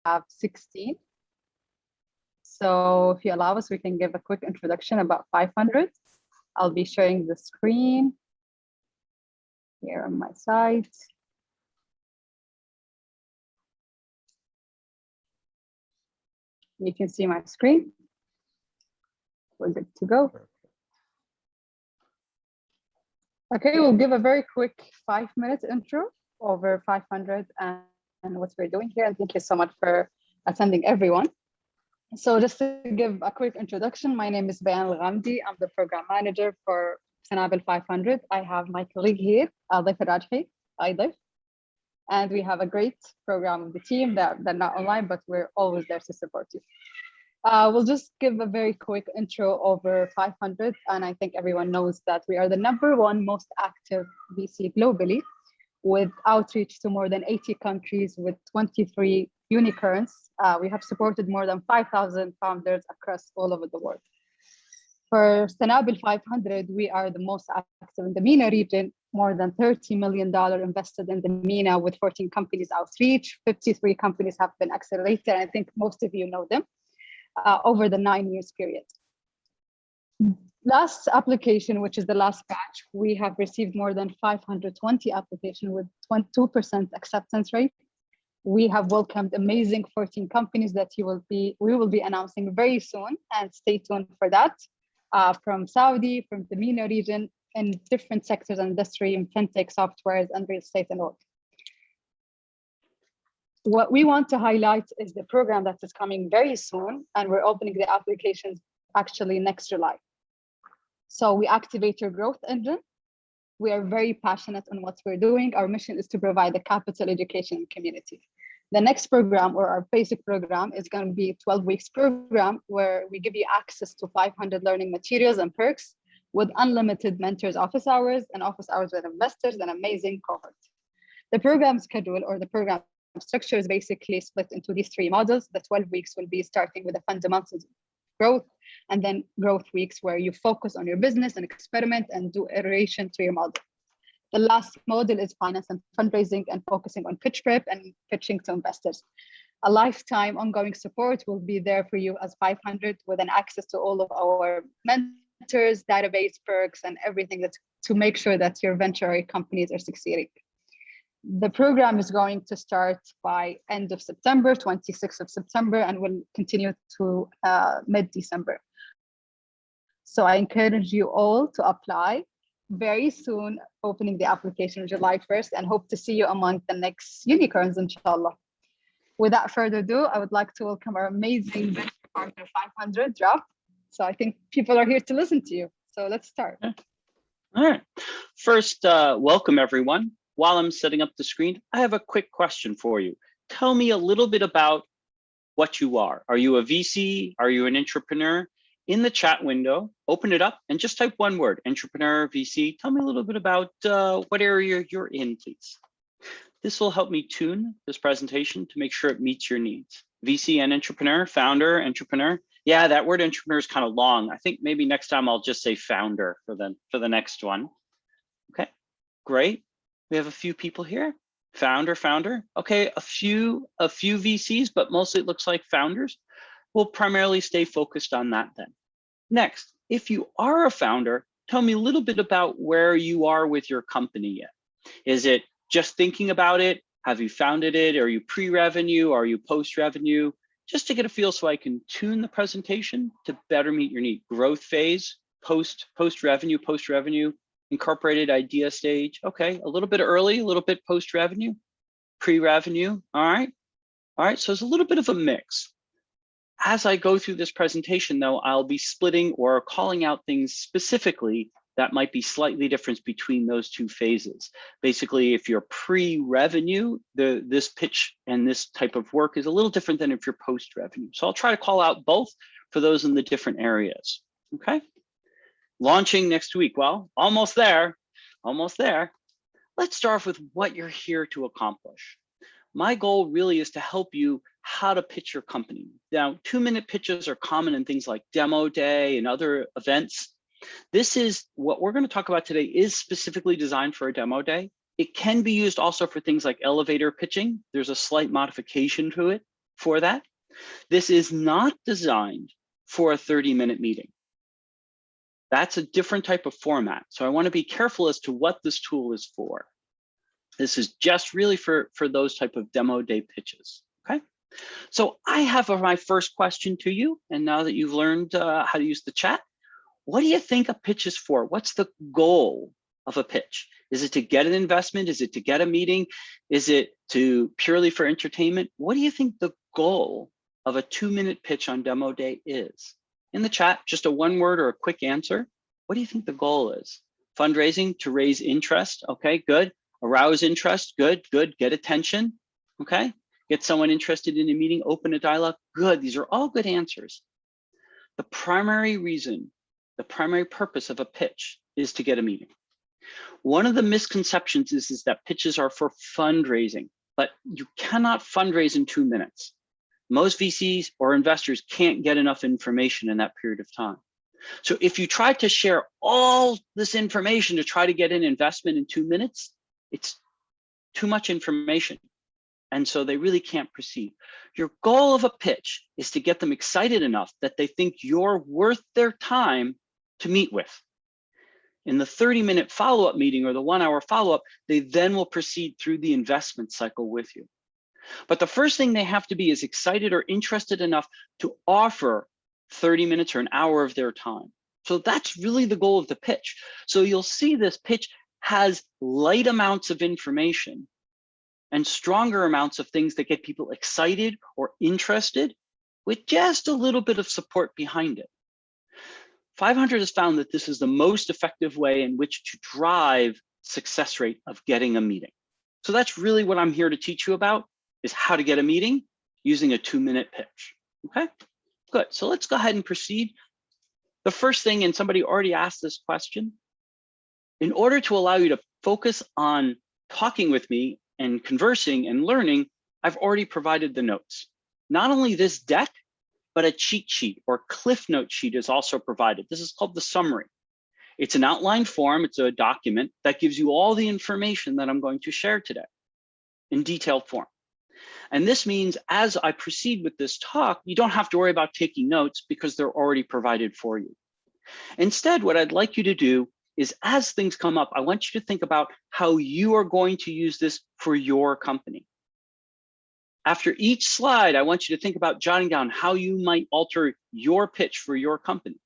have 16. So if you allow us, we can give a quick introduction about 500. I'll be sharing the screen here on my site. You can see my screen. We're good to go. Okay, we'll give a very quick 5-minute intro over 500 and what we're doing here. And thank you so much for attending, everyone. So just to give a quick introduction, my name is Bayan Al-Ghamdi. I'm the program manager for Sanabil 500. I have my colleague here, Adif Rajhi, Adif. And we have a great program of the team that they're not online, but we're always there to support you. We'll just give a very quick intro over 500. And I think everyone knows that we are the #1 most active VC globally, with outreach to more than 80 countries with 23 unicorns. We have supported more than 5,000 founders across all over the world. For Sanabil 500, we are the most active in the MENA region, more than $30 million invested in the MENA with 14 companies outreach. 53 companies have been accelerated. I think most of you know them over the 9 years period. Last application, which is the last batch, we have received more than 520 applications with 22% acceptance rate. We have welcomed amazing 14 companies that we will be announcing very soon, and stay tuned for that. From Saudi, from the MENA region, in different sectors and industry, in fintech, softwares, and real estate and all. What we want to highlight is the program that is coming very soon, and we're opening the applications actually next July. So we activate your growth engine. We are very passionate on what we're doing. Our mission is to provide a capital education community. The next program, or our basic program, is going to be a 12 weeks program where we give you access to 500 learning materials and perks with unlimited mentors office hours and office hours with investors and amazing cohort. The program schedule, or the program structure, is basically split into these 3 models. The 12 weeks will be starting with the fundamentals of growth, and then growth weeks where you focus on your business and experiment and do iteration to your model. The last model is finance and fundraising and focusing on pitch prep and pitching to investors. A lifetime ongoing support will be there for you as 500, with an access to all of our mentors, database, perks, and everything that's to make sure that your venture or companies are succeeding. The program is going to start by end of September, 26th of September, and will continue to mid-December. So I encourage you all to apply very soon, opening the application July 1st, and hope to see you among the next unicorns, inshallah. Without further ado, I would like to welcome our amazing venture partner 500, Drop. So I think people are here to listen to you. So let's start. All right. First, welcome everyone. While I'm setting up the screen, I have a quick question for you. Tell me a little bit about what you are. Are you a VC? Are you an entrepreneur? In the chat window, open it up and just type one word, entrepreneur, VC. Tell me a little bit about what area you're in, please. This will help me tune this presentation to make sure it meets your needs. VC and entrepreneur, founder, entrepreneur. Yeah, that word entrepreneur is kind of long. I think maybe next time I'll just say founder for the next one. Okay, great. We have a few people here. Founder. Okay, a few VCs, but mostly it looks like founders. We'll primarily stay focused on that then. Next, if you are a founder, tell me a little bit about where you are with your company yet. Is it just thinking about it? Have you founded it? Are you pre-revenue? Are you post-revenue? Just to get a feel so I can tune the presentation to better meet your need. Growth phase, post-revenue, incorporated idea stage. Okay, a little bit early, a little bit post-revenue, pre-revenue. All right, so it's a little bit of a mix. As I go through this presentation though, I'll be splitting or calling out things specifically that might be slightly different between those 2 phases. Basically, if you're pre-revenue, this pitch and this type of work is a little different than if you're post-revenue. So I'll try to call out both for those in the different areas, okay? Launching next week, well, almost there. Let's start off with what you're here to accomplish. My goal really is to help you how to pitch your company. Now, 2-minute pitches are common in things like demo day and other events. This is what we're going to talk about today is specifically designed for a demo day. It can be used also for things like elevator pitching. There's a slight modification to it for that. This is not designed for a 30-minute meeting. That's a different type of format. So I want to be careful as to what this tool is for. This is just really for those type of demo day pitches, okay? So I have my first question to you. And now that you've learned how to use the chat, what do you think a pitch is for? What's the goal of a pitch? Is it to get an investment? Is it to get a meeting? Is it to purely for entertainment? What do you think the goal of a 2-minute pitch on demo day is? In the chat, just a 1-word or a quick answer. What do you think the goal is? Fundraising to raise interest. Okay, good. Arouse interest. Good, good. Get attention. Okay. Get someone interested in a meeting, open a dialogue. Good. These are all good answers. The primary reason, the primary purpose of a pitch is to get a meeting. One of the misconceptions is that pitches are for fundraising, but you cannot fundraise in 2 minutes. Most VCs or investors can't get enough information in that period of time. So if you try to share all this information to try to get an investment in 2 minutes, it's too much information. And so they really can't proceed. Your goal of a pitch is to get them excited enough that they think you're worth their time to meet with. In the 30-minute follow-up meeting or the 1-hour follow-up, they then will proceed through the investment cycle with you. But the first thing they have to be is excited or interested enough to offer 30 minutes or an hour of their time. So that's really the goal of the pitch. So you'll see this pitch has light amounts of information and stronger amounts of things that get people excited or interested with just a little bit of support behind it. 500 has found that this is the most effective way in which to drive success rate of getting a meeting. So that's really what I'm here to teach you about, is how to get a meeting using a 2-minute pitch. Okay, good. So let's go ahead and proceed. The first thing, and somebody already asked this question, in order to allow you to focus on talking with me and conversing and learning, I've already provided the notes. Not only this deck, but a cheat sheet or cliff note sheet is also provided. This is called the summary. It's an outline form, it's a document that gives you all the information that I'm going to share today in detailed form. And this means as I proceed with this talk, you don't have to worry about taking notes because they're already provided for you. Instead, what I'd like you to do is as things come up, I want you to think about how you are going to use this for your company. After each slide, I want you to think about jotting down how you might alter your pitch for your company.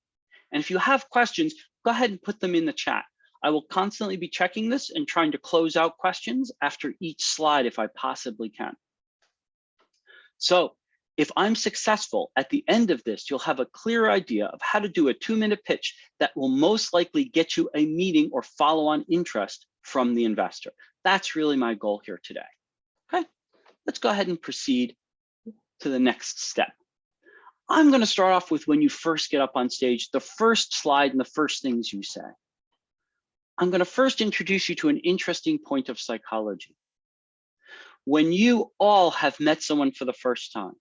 And if you have questions, go ahead and put them in the chat. I will constantly be checking this and trying to close out questions after each slide if I possibly can. So if I'm successful at the end of this, you'll have a clear idea of how to do a 2-minute pitch that will most likely get you a meeting or follow-on interest from the investor. That's really my goal here today. Okay, let's go ahead and proceed to the next step. I'm going to start off with when you first get up on stage, the first slide and the first things you say. I'm going to first introduce you to an interesting point of psychology. When you all have met someone for the first time,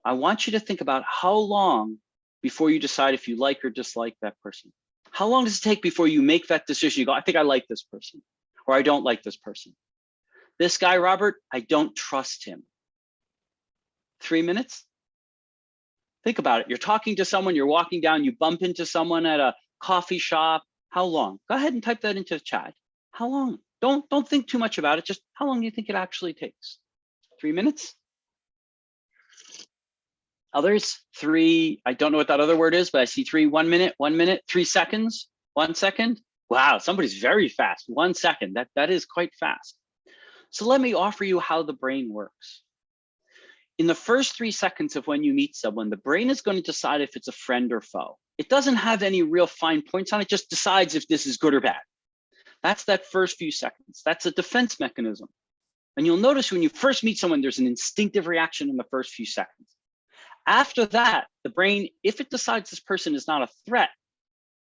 I want you to think about how long before you decide if you like or dislike that person. How long does it take before you make that decision? You go, I think I like this person, or I don't like this person. This guy, Robert, I don't trust him. 3 minutes? Think about it. You're talking to someone, you're walking down, you bump into someone at a coffee shop. How long? Go ahead and type that into the chat. How long? Don't think too much about it. Just how long do you think it actually takes? 3 minutes? Others, 3, I don't know what that other word is, but I see 3, 1 minute, 1 minute, 3 seconds, 1 second. Wow, somebody's very fast. 1 second, that is quite fast. So let me offer you how the brain works. In the first 3 seconds of when you meet someone, the brain is going to decide if it's a friend or foe. It doesn't have any real fine points on it, just decides if this is good or bad. That's that first few seconds. That's a defense mechanism. And you'll notice when you first meet someone, there's an instinctive reaction in the first few seconds. After that, the brain, if it decides this person is not a threat,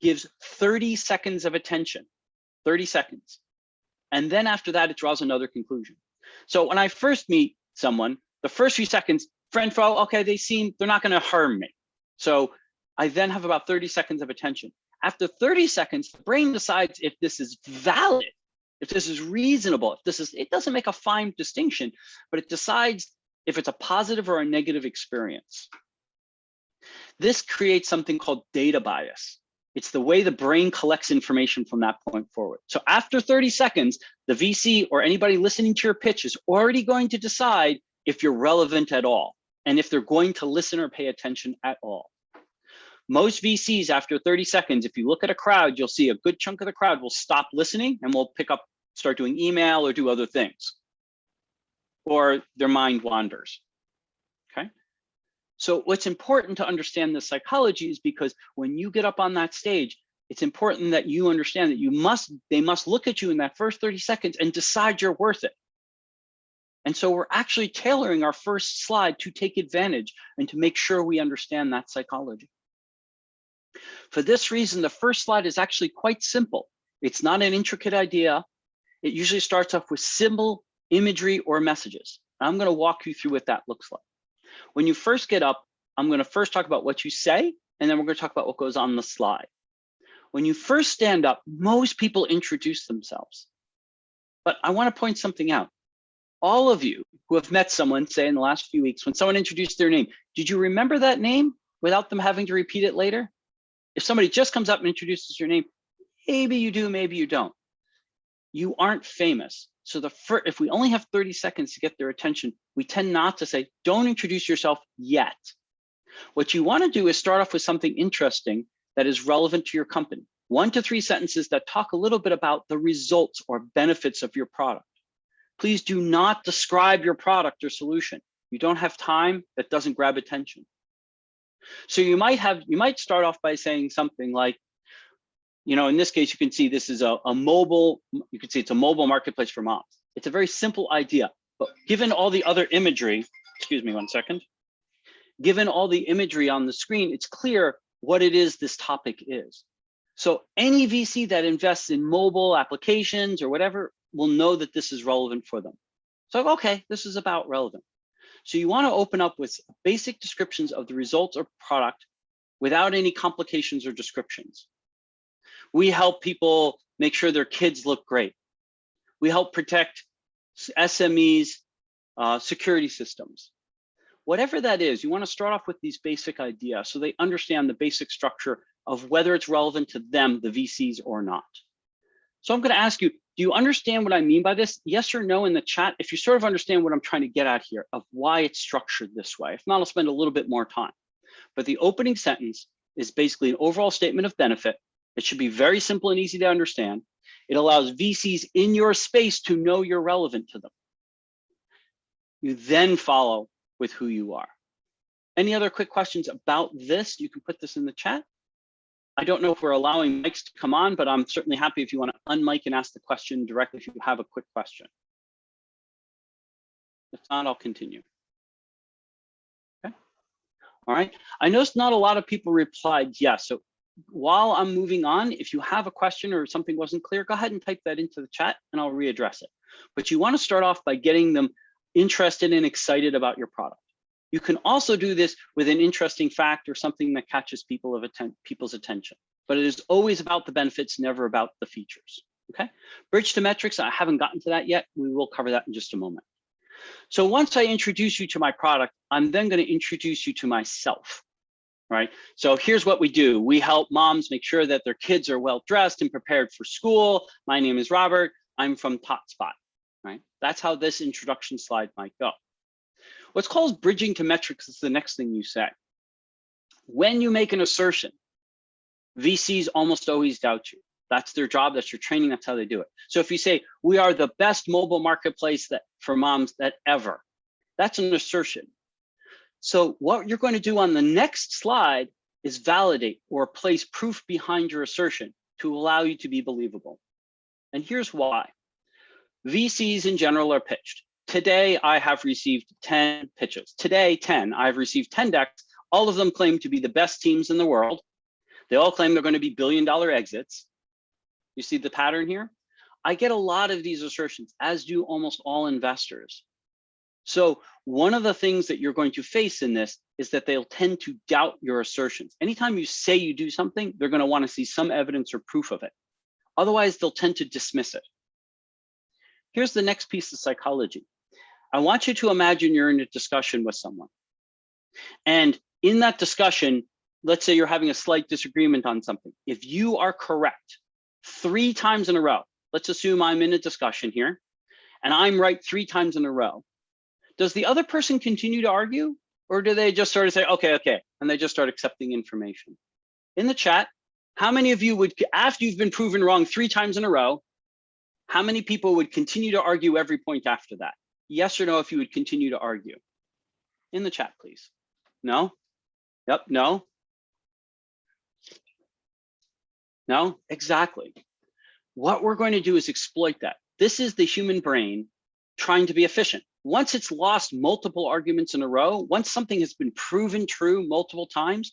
gives 30 seconds of attention, 30 seconds. And then after that, it draws another conclusion. So when I first meet someone, the first few seconds, friend, foe, okay, they're not going to harm me. So I then have about 30 seconds of attention. After 30 seconds, the brain decides if this is valid, if this is reasonable, if this is, it doesn't make a fine distinction, but it decides if it's a positive or a negative experience. This creates something called data bias. It's the way the brain collects information from that point forward. So after 30 seconds, the VC or anybody listening to your pitch is already going to decide if you're relevant at all and if they're going to listen or pay attention at all. Most VCs, after 30 seconds, if you look at a crowd, you'll see a good chunk of the crowd will stop listening and will pick up, start doing email or do other things, or their mind wanders, okay? So what's important to understand the psychology is because when you get up on that stage, it's important that you understand that they must look at you in that first 30 seconds and decide you're worth it. And so we're actually tailoring our first slide to take advantage and to make sure we understand that psychology. For this reason, the first slide is actually quite simple. It's not an intricate idea. It usually starts off with symbol, imagery, or messages. I'm going to walk you through what that looks like. When you first get up, I'm going to first talk about what you say, and then we're going to talk about what goes on the slide. When you first stand up, most people introduce themselves. But I want to point something out. All of you who have met someone, say in the last few weeks, when someone introduced their name, did you remember that name without them having to repeat it later? If somebody just comes up and introduces your name, maybe you do, maybe you don't. You aren't famous. So if we only have 30 seconds to get their attention, we tend not to say, don't introduce yourself yet. What you want to do is start off with something interesting that is relevant to your company. 1 to 3 sentences that talk a little bit about the results or benefits of your product. Please do not describe your product or solution. You don't have time, that doesn't grab attention. So you might start off by saying something like, in this case, you can see this is a mobile, you can see it's a mobile marketplace for moms. It's a very simple idea, but given all the other imagery, excuse me 1 second, given all the imagery on the screen, it's clear what it is this topic is. So any VC that invests in mobile applications or whatever will know that this is relevant for them. So, okay, this is about relevant. So you want to open up with basic descriptions of the results or product without any complications or descriptions. We help people make sure their kids look great. We help protect SMEs, security systems. Whatever that is, you want to start off with these basic ideas so they understand the basic structure of whether it's relevant to them, the VCs, or not. So I'm going to ask you, do you understand what I mean by this? Yes or no in the chat, if you sort of understand what I'm trying to get at here of why it's structured this way. If not, I'll spend a little bit more time. But the opening sentence is basically an overall statement of benefit. It should be very simple and easy to understand. It allows VCs in your space to know you're relevant to them. You then follow with who you are. Any other quick questions about this? You can put this in the chat. I don't know if we're allowing mics to come on, but I'm certainly happy if you want to unmic and ask the question directly if you have a quick question. If not, I'll continue. Okay. All right. I noticed not a lot of people replied yes. So while I'm moving on, if you have a question or something wasn't clear, go ahead and type that into the chat and I'll readdress it. But you want to start off by getting them interested and excited about your product. You can also do this with an interesting fact or something that catches people's attention, but it is always about the benefits, never about the features, okay? Bridge to metrics, I haven't gotten to that yet. We will cover that in just a moment. So once I introduce you to my product, I'm then going to introduce you to myself, right? So here's what we do. We help moms make sure that their kids are well dressed and prepared for school. My name is Robert. I'm from TotSpot, right? That's how this introduction slide might go. What's called bridging to metrics is the next thing you say. When you make an assertion, VCs almost always doubt you. That's their job, that's your training, that's how they do it. So if you say, we are the best mobile marketplace for moms that ever, that's an assertion. So what you're going to do on the next slide is validate or place proof behind your assertion to allow you to be believable. And here's why. VCs in general are pitched. Today, I have received 10 pitches. Today, 10. I've received 10 decks. All of them claim to be the best teams in the world. They all claim they're going to be billion-dollar exits. You see the pattern here? I get a lot of these assertions, as do almost all investors. So one of the things that you're going to face in this is that they'll tend to doubt your assertions. Anytime you say you do something, they're going to want to see some evidence or proof of it. Otherwise, they'll tend to dismiss it. Here's the next piece of psychology. I want you to imagine you're in a discussion with someone. And in that discussion, let's say you're having a slight disagreement on something. If you are correct 3 times in a row, let's assume I'm in a discussion here, and I'm right 3 times in a row, does the other person continue to argue? Or do they just sort of say, okay, and they just start accepting information? In the chat, how many of you would, after you've been proven wrong 3 times in a row, how many people would continue to argue every point after that? Yes or no, if you would continue to argue? In the chat, please. No? Yep, no? No? Exactly. What we're going to do is exploit that. This is the human brain trying to be efficient. Once it's lost multiple arguments in a row, once something has been proven true multiple times,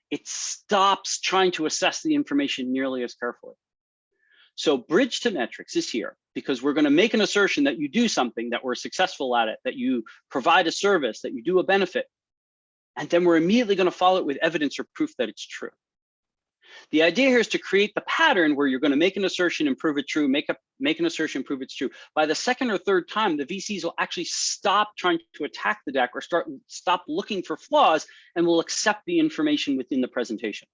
it stops trying to assess the information nearly as carefully. So bridge to metrics is here because we're going to make an assertion that you do something, that we're successful at it, that you provide a service, that you do a benefit, and then we're immediately going to follow it with evidence or proof that it's true. The idea here is to create the pattern where you're going to make an assertion and prove it true, make an assertion, prove it's true. By the second or third time, the VCs will actually stop trying to attack the deck or stop looking for flaws and will accept the information within the presentation.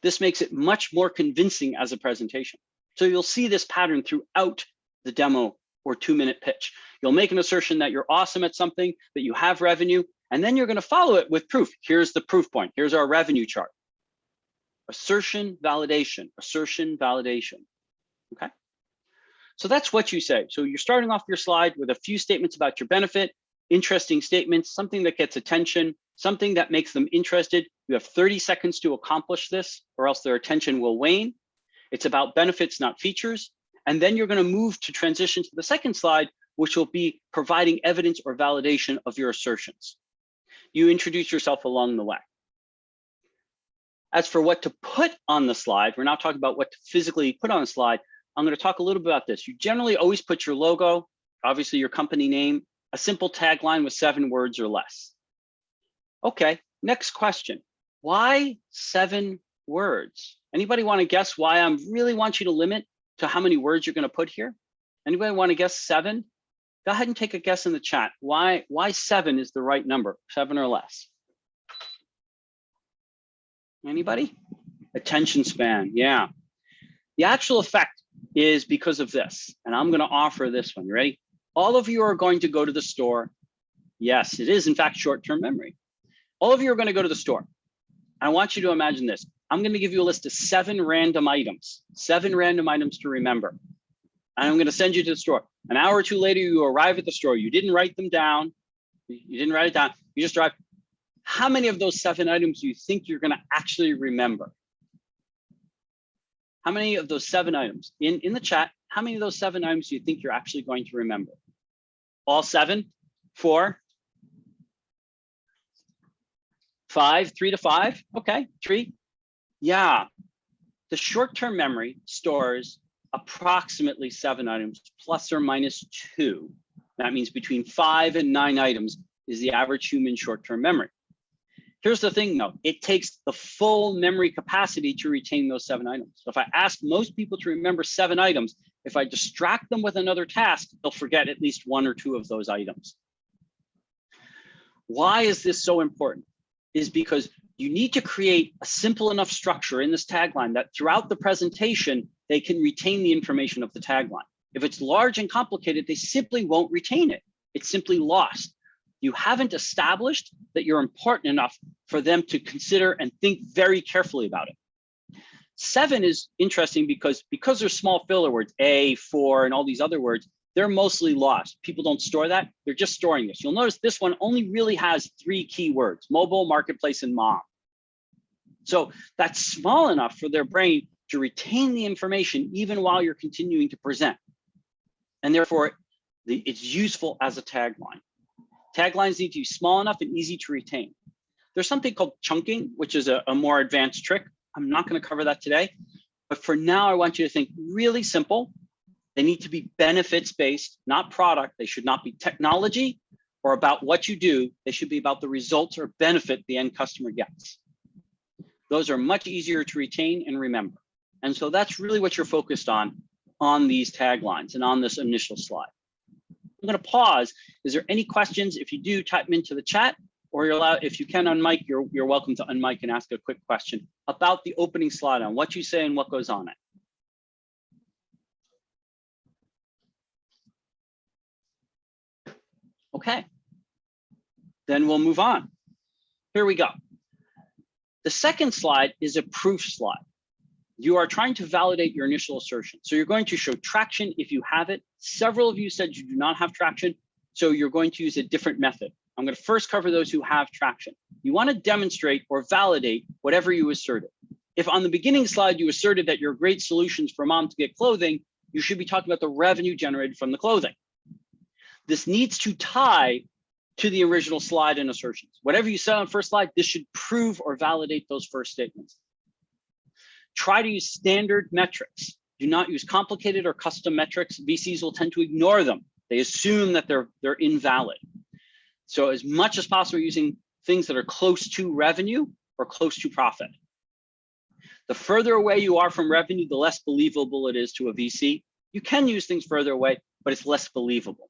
This makes it much more convincing as a presentation. So you'll see this pattern throughout the demo or 2-minute pitch. You'll make an assertion that you're awesome at something, that you have revenue, and then you're going to follow it with proof. Here's the proof point. Here's our revenue chart. Assertion, validation, assertion, validation. Okay. So that's what you say. So you're starting off your slide with a few statements about your benefit, interesting statements, something that gets attention, something that makes them interested. You have 30 seconds to accomplish this, or else their attention will wane. It's about benefits, not features. And then you're going to move to transition to the second slide, which will be providing evidence or validation of your assertions. You introduce yourself along the way. As for what to put on the slide, we're not talking about what to physically put on the slide. I'm going to talk a little bit about this. You generally always put your logo, obviously your company name, a simple tagline with 7 words or less. Okay, next question. Why 7 words? Anybody want to guess why I really want you to limit to how many words you're going to put here? Anybody want to guess 7? Go ahead and take a guess in the chat. Why 7 is the right number, 7 or less? Anybody? Attention span, yeah. The actual effect is because of this, and I'm going to offer this one. You ready? All of you are going to go to the store. Yes, it is in fact short-term memory. All of you are going to go to the store. I want you to imagine this. I'm going to give you a list of 7 random items, 7 random items to remember. And I'm going to send you to the store. An hour or 2 later, you arrive at the store. You didn't write them down. You didn't write it down. You just arrived. How many of those 7 items do you think you're going to actually remember? How many of those 7 items in the chat? How many of those 7 items do you think you're actually going to remember? All 7, 4, 5, 3 to 5. Okay, 3. Yeah, the short-term memory stores approximately 7 items plus or minus 2. That means between 5 and 9 items is the average human short-term memory. Here's the thing though, it takes the full memory capacity to retain those 7 items. So if I ask most people to remember 7 items, if I distract them with another task, they'll forget at least 1 or 2 of those items. Why is this so important? Is because you need to create a simple enough structure in this tagline that throughout the presentation, they can retain the information of the tagline. If it's large and complicated, they simply won't retain it. It's simply lost. You haven't established that you're important enough for them to consider and think very carefully about it. 7 is interesting because there's small filler words, A, 4, and all these other words, they're mostly lost. People don't store that. They're just storing this. You'll notice this one only really has 3 key words, mobile, marketplace, and mom. So that's small enough for their brain to retain the information even while you're continuing to present. And therefore, it's useful as a tagline. Taglines need to be small enough and easy to retain. There's something called chunking, which is a more advanced trick. I'm not going to cover that today. But for now, I want you to think really simple. They need to be benefits-based, not product. They should not be technology or about what you do. They should be about the results or benefit the end customer gets. Those are much easier to retain and remember. And so that's really what you're focused on these taglines and on this initial slide. going to pause. Is there any questions? If you do, type them into the chat, or you're allowed, if you can unmic, you're welcome to unmic and ask a quick question about the opening slide on what you say and what goes on it. Okay, then we'll move on. Here we go. The second slide is a proof slide. You are trying to validate your initial assertion. So you're going to show traction if you have it. Several of you said you do not have traction, so you're going to use a different method. I'm going to first cover those who have traction. You want to demonstrate or validate whatever you asserted. If on the beginning slide you asserted that your great solutions for mom to get clothing, you should be talking about the revenue generated from the clothing. This needs to tie to the original slide and assertions. Whatever you said on the first slide, this should prove or validate those first statements. Try to use standard metrics. Do not use complicated or custom metrics. VCs will tend to ignore them. They assume that they're invalid. So as much as possible, using things that are close to revenue or close to profit. The further away you are from revenue, the less believable it is to a VC. You can use things further away, but it's less believable.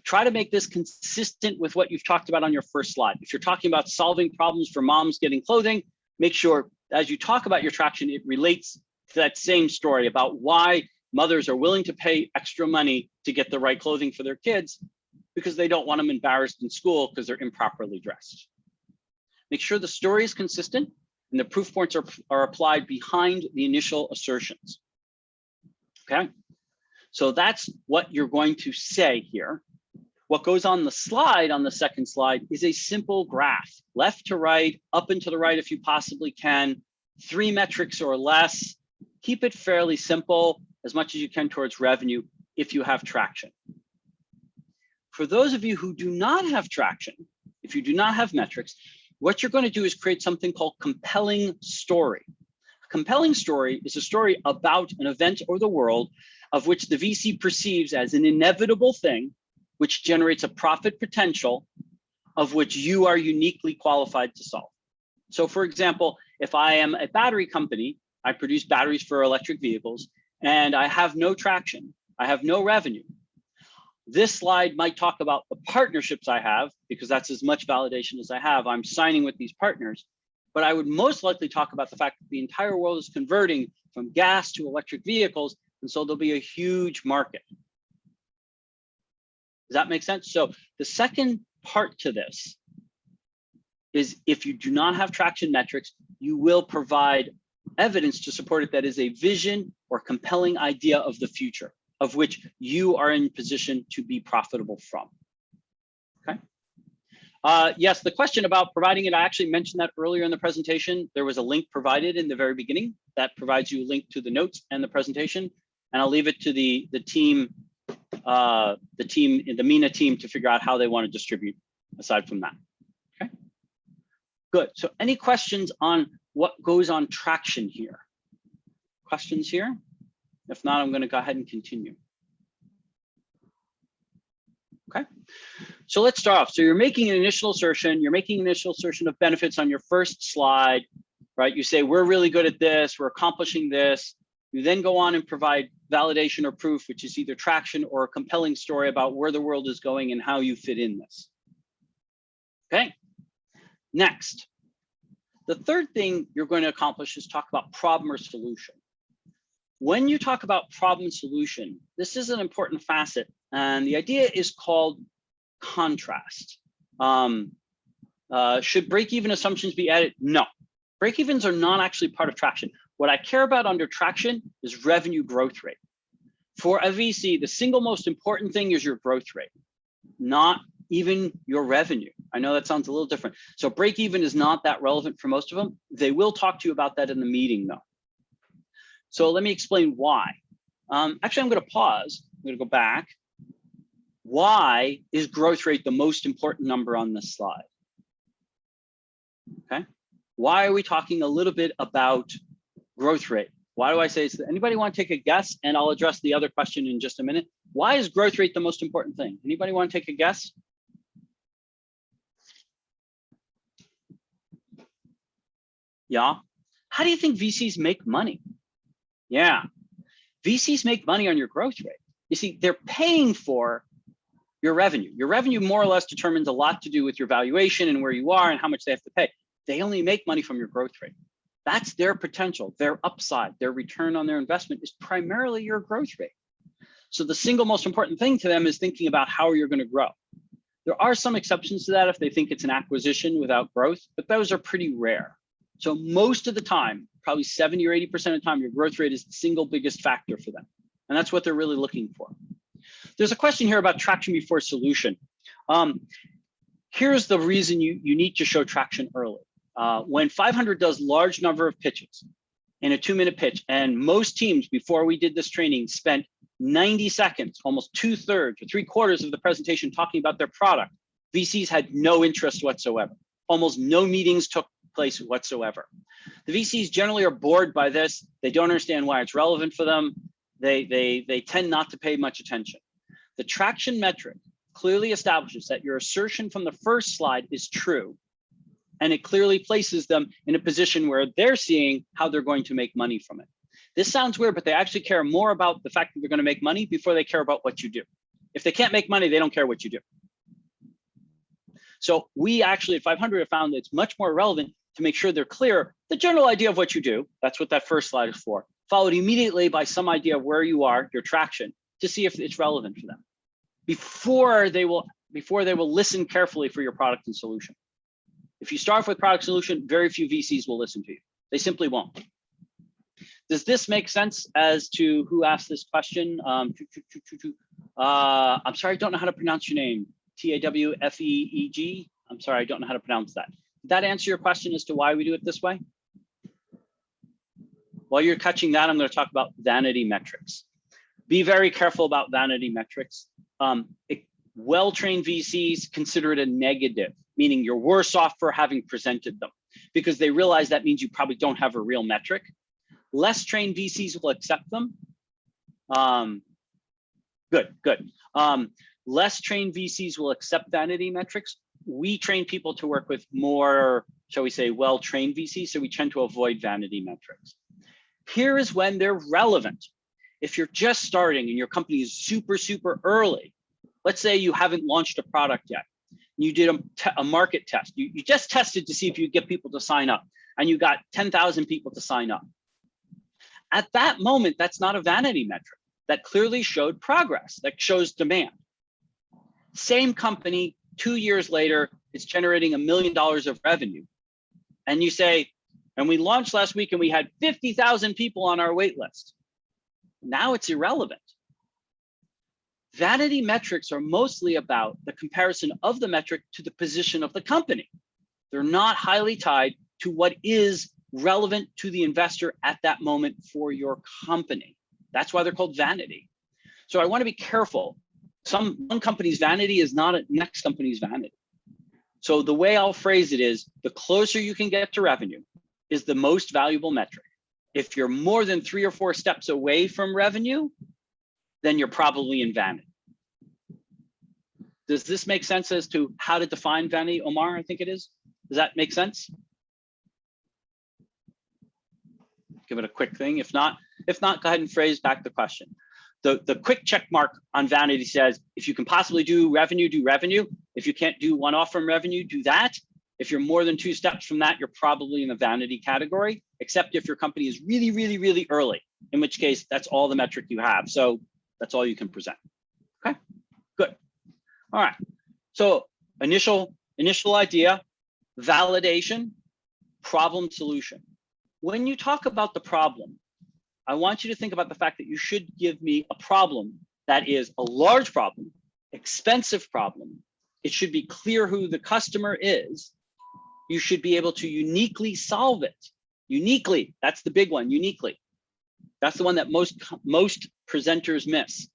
Try to make this consistent with what you've talked about on your first slide. If you're talking about solving problems for moms getting clothing, make sure as you talk about your traction, it relates to that same story about why mothers are willing to pay extra money to get the right clothing for their kids because they don't want them embarrassed in school because they're improperly dressed. Make sure the story is consistent and the proof points are applied behind the initial assertions. Okay, so that's what you're going to say here. What goes on the slide, on the second slide, is a simple graph, left to right, up and to the right if you possibly can, 3 metrics or less. Keep it fairly simple, as much as you can towards revenue if you have traction. For those of you who do not have traction, if you do not have metrics, what you're going to do is create something called compelling story. A compelling story is a story about an event or the world of which the VC perceives as an inevitable thing, which generates a profit potential of which you are uniquely qualified to solve. So for example, if I am a battery company, I produce batteries for electric vehicles, and I have no traction, I have no revenue. This slide might talk about the partnerships I have, because that's as much validation as I have. I'm signing with these partners, but I would most likely talk about the fact that the entire world is converting from gas to electric vehicles, and so there'll be a huge market. Does that make sense? So the second part to this is if you do not have traction metrics, you will provide evidence to support it that is a vision or compelling idea of the future, of which you are in position to be profitable from. Okay. Yes, the question about providing it, I actually mentioned that earlier in the presentation. There was a link provided in the very beginning that provides you a link to the notes and the presentation, and I'll leave it to the team, the MENA team, to figure out how they want to distribute aside from that. Okay, good. So any questions on what goes on traction here? Questions here? If not, I'm going to go ahead and continue. Okay, so let's start off. So you're making an initial assertion. You're making an initial assertion of benefits on your first slide, right? You say, we're really good at this. We're accomplishing this. You then go on and provide validation or proof, which is either traction or a compelling story about where the world is going and how you fit in this. Okay, next. The third thing you're going to accomplish is talk about problem or solution. When you talk about problem solution, this is an important facet, and the idea is called contrast. Should break-even assumptions be added? No, break-evens are not actually part of traction. What I care about under traction is revenue growth rate. For a VC, the single most important thing is your growth rate, not even your revenue. I know that sounds a little different. So break-even is not that relevant for most of them. They will talk to you about that in the meeting though. So let me explain why. Actually, I'm going to pause. I'm going to go back. Why is growth rate the most important number on this slide? Okay. Why are we talking a little bit about growth rate? Why do I say so? Anybody want to take a guess? And I'll address the other question in just a minute. Why is growth rate the most important thing? Anybody want to take a guess? Yeah. How do you think VCs make money? Yeah. VCs make money on your growth rate. You see, they're paying for your revenue. Your revenue more or less determines a lot to do with your valuation and where you are and how much they have to pay. They only make money from your growth rate. That's their potential, their upside, their return on their investment is primarily your growth rate. So the single most important thing to them is thinking about how you're going to grow. There are some exceptions to that if they think it's an acquisition without growth, but those are pretty rare. So most of the time, probably 70 or 80% of the time, your growth rate is the single biggest factor for them. And that's what they're really looking for. There's a question here about traction before solution. Here's the reason you need to show traction early. When 500 does large number of pitches in a 2-minute pitch, and most teams before we did this training spent 90 seconds, almost 2/3 or 3/4 of the presentation talking about their product, VCs had no interest whatsoever. Almost no meetings took place whatsoever. The VCs generally are bored by this. They don't understand why it's relevant for them. They tend not to pay much attention. The traction metric clearly establishes that your assertion from the first slide is true, and it clearly places them in a position where they're seeing how they're going to make money from it. This sounds weird, but they actually care more about the fact that they're going to make money before they care about what you do. If they can't make money, they don't care what you do. So we actually at 500 have found that it's much more relevant to make sure they're clear the general idea of what you do. That's what that first slide is for. Followed immediately by some idea of where you are, your traction, to see if it's relevant for them before they will listen carefully for your product and solution. If you start off with product solution, very few VCs will listen to you. They simply won't. Does this make sense as to who asked this question? I'm sorry, I don't know how to pronounce your name. Tawfeeg. I'm sorry, I don't know how to pronounce that. Did that answer your question as to why we do it this way? While you're catching that, I'm going to talk about vanity metrics. Be very careful about vanity metrics. Well-trained VCs consider it a negative, meaning you're worse off for having presented them because they realize that means you probably don't have a real metric. Less trained VCs will accept them. Good. Less trained VCs will accept vanity metrics. We train people to work with more, shall we say, well-trained VCs, so we tend to avoid vanity metrics. Here is when they're relevant. If you're just starting and your company is super, super early, let's say you haven't launched a product yet, you did a market test. You just tested to see if you get people to sign up, and you got 10,000 people to sign up. At that moment, that's not a vanity metric. That clearly showed progress, that shows demand. Same company, 2 years later, it's generating $1 million of revenue. And you say, and we launched last week and we had 50,000 people on our wait list. Now it's irrelevant. Vanity metrics are mostly about the comparison of the metric to the position of the company. They're not highly tied to what is relevant to the investor at that moment for your company. That's why they're called vanity. So I want to be careful. One company's vanity is not a next company's vanity. So the way I'll phrase it is, the closer you can get to revenue is the most valuable metric. If you're more than 3 or 4 steps away from revenue, then you're probably in vanity. Does this make sense as to how to define vanity, Omar? I think it is. Does that make sense? Give it a quick thing. If not, go ahead and phrase back the question. The quick check mark on vanity says, if you can possibly do revenue, do revenue. If you can't do one-off from revenue, do that. If you're more than 2 steps from that, you're probably in the vanity category, except if your company is really, really, really early, in which case that's all the metric you have. So that's all you can present. Okay, good. All right. So initial idea, validation, problem solution. When you talk about the problem, I want you to think about the fact that you should give me a problem that is a large problem, expensive problem. It should be clear who the customer is. You should be able to uniquely solve it. Uniquely, that's the big one, uniquely. That's the one that most presenters miss.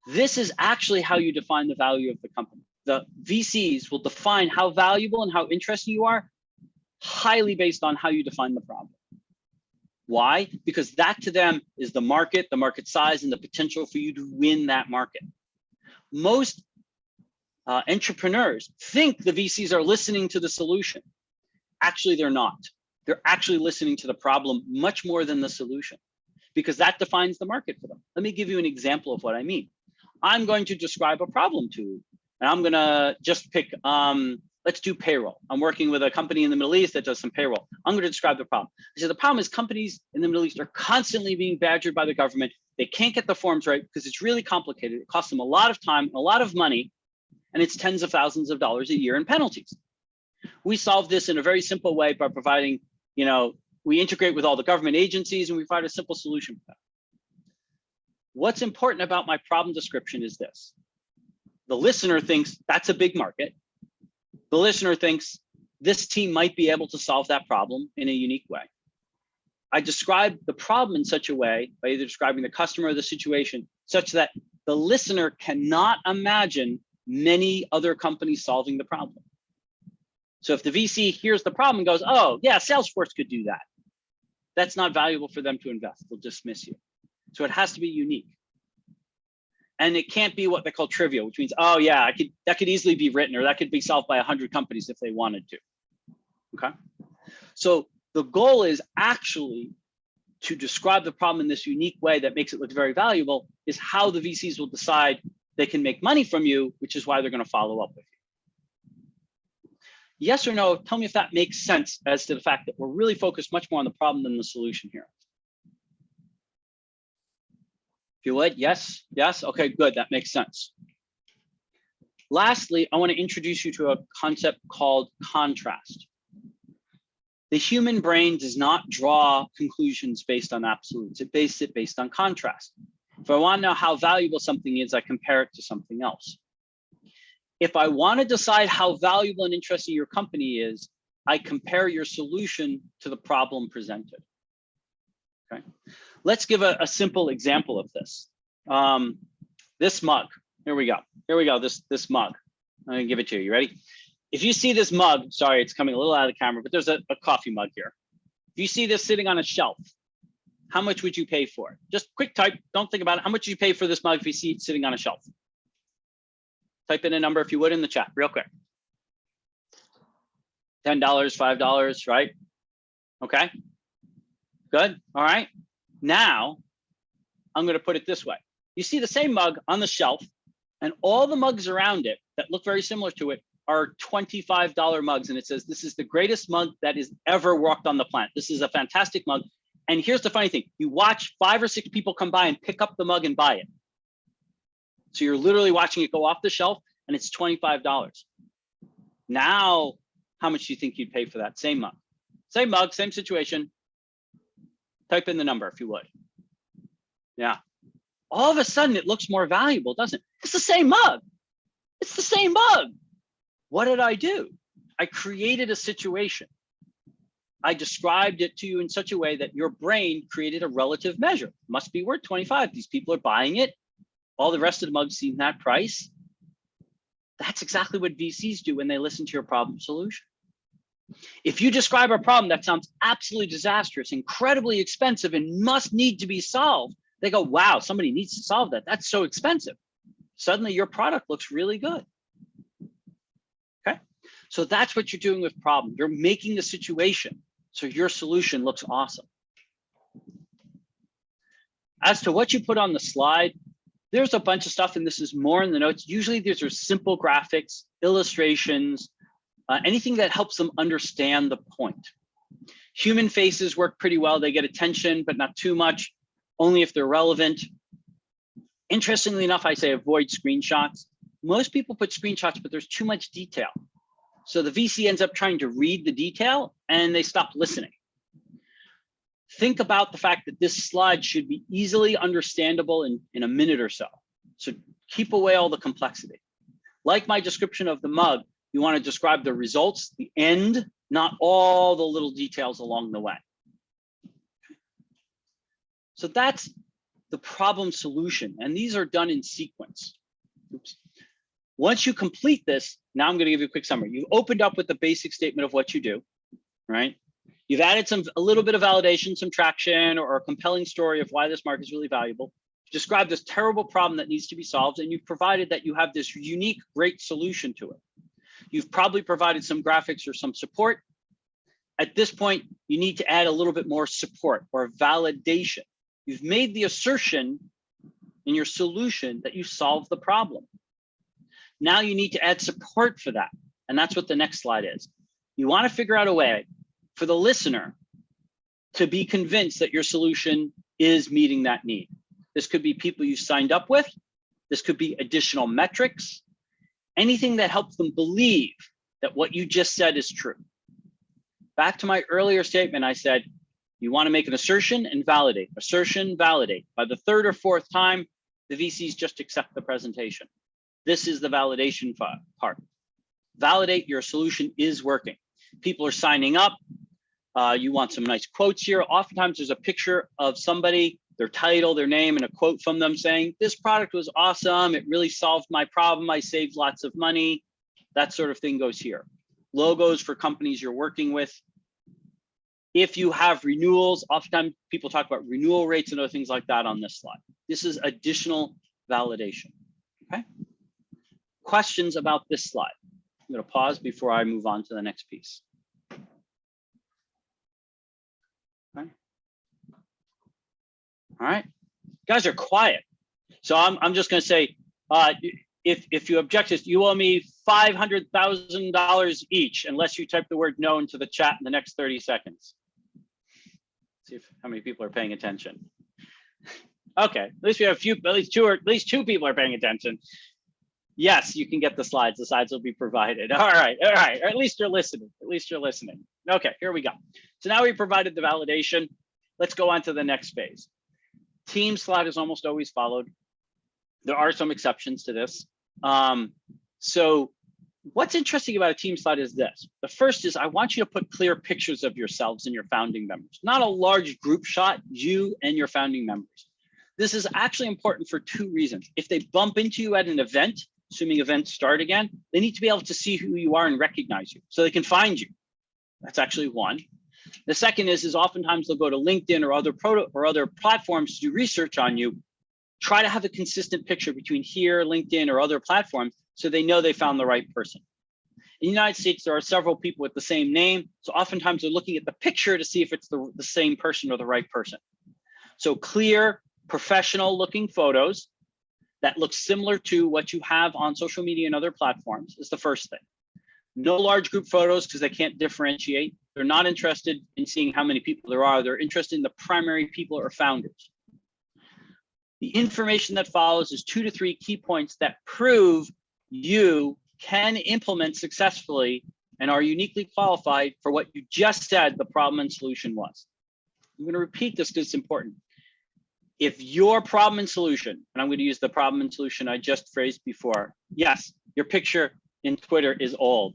This is actually how you define the value of the company. The VCs will define how valuable and how interesting you are highly based on how you define the problem. Why? Because that to them is the market size, and the potential for you to win that market. Most entrepreneurs think the VCs are listening to the solution. Actually, they're not. They're actually listening to the problem much more than the solution, because that defines the market for them. Let me give you an example of what I mean. I'm going to describe a problem to you. And I'm gonna just pick, let's do payroll. I'm working with a company in the Middle East that does some payroll. I'm gonna describe the problem. I said, the problem is companies in the Middle East are constantly being badgered by the government. They can't get the forms right because it's really complicated. It costs them a lot of time, a lot of money, and it's tens of thousands of dollars a year in penalties. We solve this in a very simple way by providing, we integrate with all the government agencies and we provide a simple solution for that. What's important about my problem description is this. The listener thinks that's a big market. The listener thinks this team might be able to solve that problem in a unique way. I describe the problem in such a way, by either describing the customer or the situation, such that the listener cannot imagine many other companies solving the problem. So if the VC hears the problem and goes, oh yeah, Salesforce could do that, that's not valuable for them to invest. They'll dismiss you. So it has to be unique. And it can't be what they call trivial, which means, oh yeah, that could easily be written, or that could be solved by 100 companies if they wanted to. Okay. So the goal is actually to describe the problem in this unique way that makes it look very valuable, is how the VCs will decide they can make money from you, which is why they're going to follow up with you. Yes or no, tell me if that makes sense as to the fact that we're really focused much more on the problem than the solution here. If you would, yes, yes, okay, good, that makes sense. Lastly, I want to introduce you to a concept called contrast. The human brain does not draw conclusions based on absolutes, it bases it based on contrast. If I want to know how valuable something is, I compare it to something else. If I want to decide how valuable and interesting your company is, I compare your solution to the problem presented. Okay. Let's give a simple example of this. This mug, here we go, this mug. I'm gonna give it to you, you ready? If you see this mug, sorry, it's coming a little out of the camera, but there's a coffee mug here. If you see this sitting on a shelf, how much would you pay for it? Just quick type, don't think about it. How much would you pay for this mug if you see it sitting on a shelf? Type in a number if you would in the chat, real quick. $10, $5, right? Okay, good, all right. Now, I'm gonna put it this way. You see the same mug on the shelf, and all the mugs around it that look very similar to it are $25 mugs, and it says, this is the greatest mug that is ever walked on the planet. This is a fantastic mug. And here's the funny thing, you watch 5 or 6 people come by and pick up the mug and buy it. So you're literally watching it go off the shelf and it's $25. Now, how much do you think you'd pay for that same mug? Same mug, same situation. Type in the number if you would. Yeah. All of a sudden it looks more valuable, doesn't it? It's the same mug. It's the same mug. What did I do? I created a situation. I described it to you in such a way that your brain created a relative measure. Must be worth 25. These people are buying it. All the rest of the mugs seem that price. That's exactly what VCs do when they listen to your problem solution. If you describe a problem that sounds absolutely disastrous, incredibly expensive, and must need to be solved, they go, wow, somebody needs to solve that. That's so expensive. Suddenly your product looks really good. Okay, so that's what you're doing with problem. You're making the situation so your solution looks awesome. As to what you put on the slide, there's a bunch of stuff, and this is more in the notes. Usually these are simple graphics, illustrations, anything that helps them understand the point. Human faces work pretty well. They get attention, but not too much, only if they're relevant. Interestingly enough, I say avoid screenshots. Most people put screenshots, but there's too much detail. So the VC ends up trying to read the detail and they stop listening. Think about the fact that this slide should be easily understandable in a minute or so. So keep away all the complexity. Like my description of the mug, you want to describe the results, the end, not all the little details along the way. So that's the problem solution, and these are done in sequence. Oops. Once you complete this, now I'm going to give you a quick summary. You've opened up with the basic statement of what you do, right? You've added a little bit of validation, some traction, or a compelling story of why this market is really valuable. You've described this terrible problem that needs to be solved, and you've provided that you have this unique, great solution to it. You've probably provided some graphics or some support. At this point, you need to add a little bit more support or validation. You've made the assertion in your solution that you solve the problem. Now you need to add support for that. And that's what the next slide is. You want to figure out a way for the listener to be convinced that your solution is meeting that need. This could be people you signed up with. This could be additional metrics, anything that helps them believe that what you just said is true. Back to my earlier statement, I said, you want to make an assertion and validate, assertion, validate. By the third or fourth time, the VCs just accept the presentation. This is the validation part. Validate your solution is working. People are signing up. You want some nice quotes here. Oftentimes there's a picture of somebody, their title, their name, and a quote from them saying, this product was awesome. It really solved my problem. I saved lots of money. That sort of thing goes here. Logos for companies you're working with. If you have renewals, oftentimes people talk about renewal rates and other things like that on this slide. This is additional validation, okay? Questions about this slide? I'm gonna pause before I move on to the next piece. Okay. All right, you guys are quiet. So I'm just gonna say, if you object to this, you owe me $500,000 each, unless you type the word no into the chat in the next 30 seconds. See how many people are paying attention. Okay, at least we have at least two people are paying attention. Yes, you can get the slides. The slides will be provided. All right. Or at least you're listening. At least you're listening. Okay, here we go. So now we provided the validation. Let's go on to the next phase. Team slide is almost always followed. There are some exceptions to this. So what's interesting about a team slide is this. The first is I want you to put clear pictures of yourselves and your founding members, not a large group shot, you and your founding members. This is actually important for two reasons. If they bump into you at an event, assuming events start again, they need to be able to see who you are and recognize you so they can find you. That's actually one. The second is oftentimes they'll go to LinkedIn or other platforms to do research on you. Try to have a consistent picture between here, LinkedIn, or other platforms so they know they found the right person. In the United States, there are several people with the same name. So oftentimes they're looking at the picture to see if it's the same person or the right person. So clear, professional looking photos that look similar to what you have on social media and other platforms is the first thing. No large group photos because they can't differentiate. They're not interested in seeing how many people there are. They're interested in the primary people or founders. The information that follows is 2 to 3 key points that prove you can implement successfully and are uniquely qualified for what you just said the problem and solution was. I'm going to repeat this because it's important. If your problem and solution, and I'm going to use the problem and solution I just phrased before, yes, your picture in Twitter is old.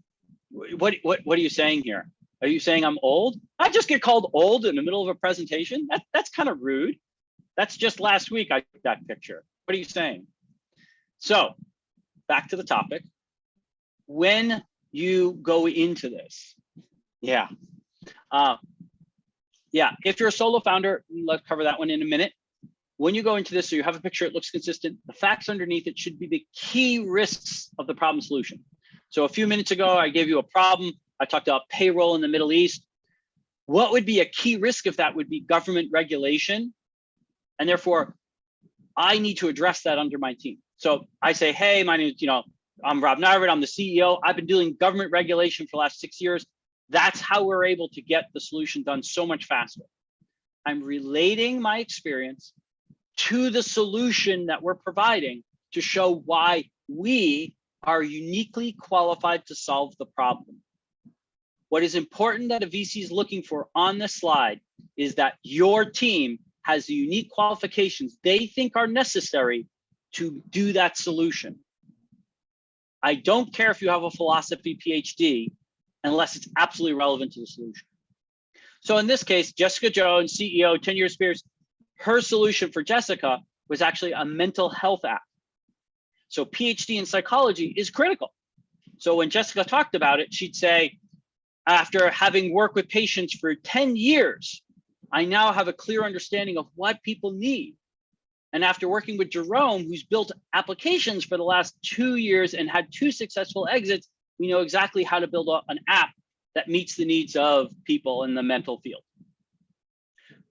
What are you saying here? Are you saying I'm old? I just get called old in the middle of a presentation? That's kind of rude. That's just last week I took that picture. What are you saying? So back to the topic. When you go into this, if you're a solo founder, let's cover that one in a minute. When you go into this, so you have a picture, it looks consistent. The facts underneath it should be the key risks of the problem solution. So a few minutes ago, I gave you a problem. I talked about payroll in the Middle East. What would be a key risk of that would be government regulation. And therefore, I need to address that under my team. So I say, hey, my name is, I'm Rob Narvin, I'm the CEO. I've been doing government regulation for the last 6 years. That's how we're able to get the solution done so much faster. I'm relating my experience to the solution that we're providing to show why we are uniquely qualified to solve the problem. What is important that a VC is looking for on this slide is that your team has the unique qualifications they think are necessary to do that solution. I don't care if you have a philosophy PhD unless it's absolutely relevant to the solution. So in this case, Jessica Jones, CEO, 10 years experience, her solution for Jessica was actually a mental health app. So PhD in psychology is critical. So when Jessica talked about it, she'd say, after having worked with patients for 10 years, I now have a clear understanding of what people need. And after working with Jerome, who's built applications for the last 2 years and had 2 successful exits, we know exactly how to build an app that meets the needs of people in the mental field.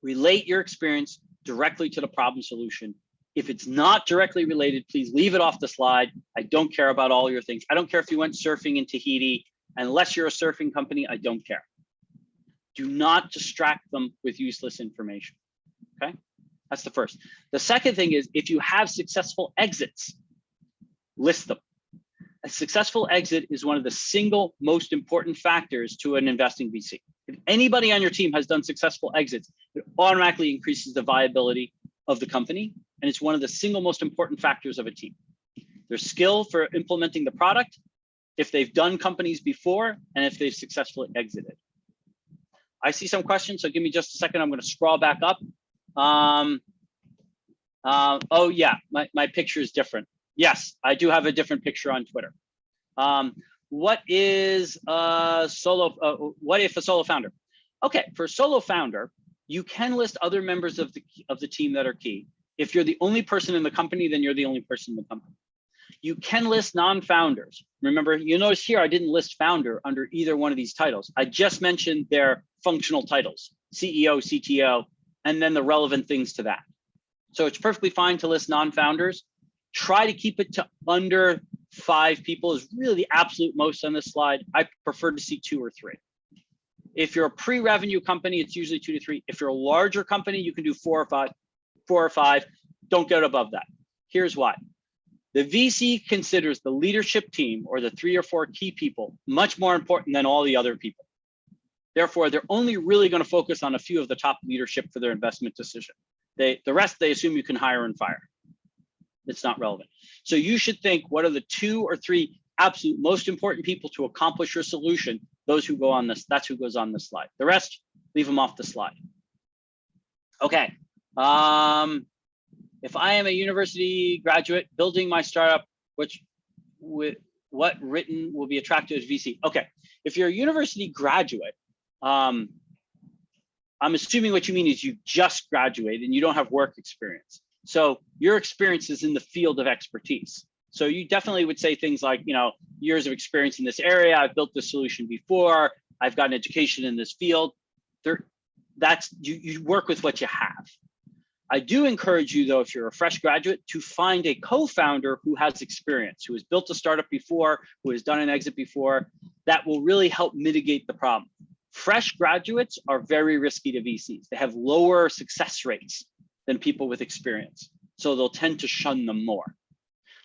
Relate your experience directly to the problem solution If it's not directly related, please leave it off the slide. I don't care about all your things. I don't care if you went surfing in Tahiti. Unless you're a surfing company, I don't care. Do not distract them with useless information, okay? That's the first. The second thing is, if you have successful exits, list them. A successful exit is one of the single most important factors to an investing VC. If anybody on your team has done successful exits, it automatically increases the viability of the company, and it's one of the single most important factors of a team. Their skill for implementing the product, if they've done companies before, and if they've successfully exited. I see some questions, so give me just a second. I'm going to scroll back up. Oh yeah, my picture is different. Yes, I do have a different picture on Twitter. What if a solo founder? Okay, for a solo founder, you can list other members of the team that are key. If you're the only person in the company, then you're the only person in the company. You can list non-founders. Remember, you notice here I didn't list founder under either one of these titles. I just mentioned their functional titles, CEO, CTO, and then the relevant things to that. So it's perfectly fine to list non-founders. Try to keep it to under 5 people is really the absolute most on this slide. I prefer to see 2 or 3. If you're a pre-revenue company, it's usually 2 to 3. If you're a larger company, you can do 4 or 5. Don't get above that. Here's why. The VC considers the leadership team or the 3 or 4 key people much more important than all the other people. Therefore, they're only really going to focus on a few of the top leadership for their investment decision. The rest, they assume you can hire and fire. It's not relevant. So you should think, what are the 2 or 3 absolute most important people to accomplish your solution? Those who go on this, that's who goes on this slide. The rest, leave them off the slide. Okay. If I am a university graduate building my startup, what written will be attractive to VC? Okay, if you're a university graduate, I'm assuming what you mean is you just graduated and you don't have work experience. So your experience is in the field of expertise. So you definitely would say things like, years of experience in this area, I've built this solution before, I've got an education in this field. You work with what you have. I do encourage you, though, if you're a fresh graduate, to find a co-founder who has experience, who has built a startup before, who has done an exit before. That will really help mitigate the problem. Fresh graduates are very risky to VCs. They have lower success rates than people with experience, so they'll tend to shun them more.